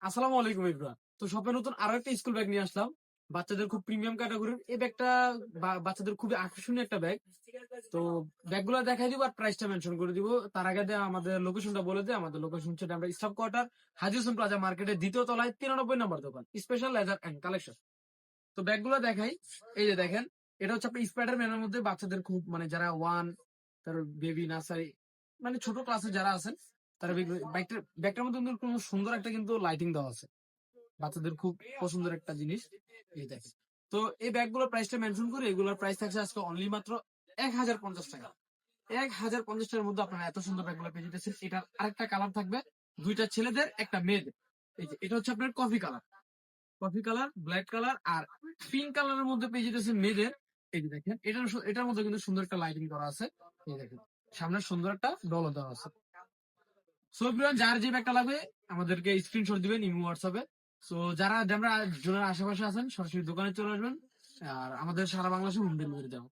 আসসালামু আলাইকুম ইব্রাহিম। তো শপে নতুন আরো একটা স্কুল ব্যাগ নিয়ে আসলাম, বাচ্চাদের খুব প্রিমিয়াম ক্যাটাগরির। এই ব্যাগটা বাচ্চাদের খুবই আকর্ষণীয় একটা ব্যাগ। তো ব্যাগগুলো দেখাই দিব আর প্রাইসটা মেনশন করে দিব। তার আগে আমাদের লোকেশনটা বলে দিই। আমাদের লোকেশন হচ্ছে আমরা স্টাফ কোয়ার্টার, হাজী হোসেন প্লাজা মার্কেটের দ্বিতীয় তলায় 93 নম্বর দোকান, স্পেশাল লেজার এন্ড কালেকশন। তো ব্যাগগুলো দেখাই। এই যে দেখেন, এটা হচ্ছে আপনার স্পাইডার ম্যানের মধ্যে বাচ্চাদের খুব মানে যারা তার বেবি নার্সারি, মানে ছোট ক্লাসে যারা আছেন তারা ব্যাগটার মধ্যে কিন্তু খুব সুন্দর একটা কিন্তু লাইটিং দেওয়া আছে, বাচ্চাদের খুব পছন্দের একটা জিনিস। এই দেখেন। তো এই ব্যাগগুলোর প্রাইসটা মেনশন করি। এগুলোর প্রাইস থাকছে আজকে অনলি মাত্র 1050 টাকা। 1050 টাকার মধ্যে আপনারা এত সুন্দর ব্যাগগুলো পেয়ে যেতেছেন। এটার আরেকটা কালার থাকবে, দুইটা ছেলেদের একটা মেয়েদের। এই যে এটা হচ্ছে আপনার কফি কালার, ব্ল্যাক কালার আর পিঙ্ক কালারের মধ্যে পেয়ে যেতেছেন মেয়েদের। এই যে দেখেন, এটার মধ্যে কিন্তু সুন্দর একটা লাইটিং করা আছে। এই দেখেন, সামনে সুন্দর একটা ডলও দেওয়া আছে। সো এভরিওয়ান, যার যে ব্যাগটা লাগবে আমাদেরকে স্ক্রিনশট দিবেন ইমো হোয়াটসঅ্যাপে। সো যারা আমরা জোনের আশেপাশে আছেন সরাসরি দোকানে চলে আসবেন, আর আমাদের সারা বাংলাদেশে হোম ডেলিভারি দেওয়া।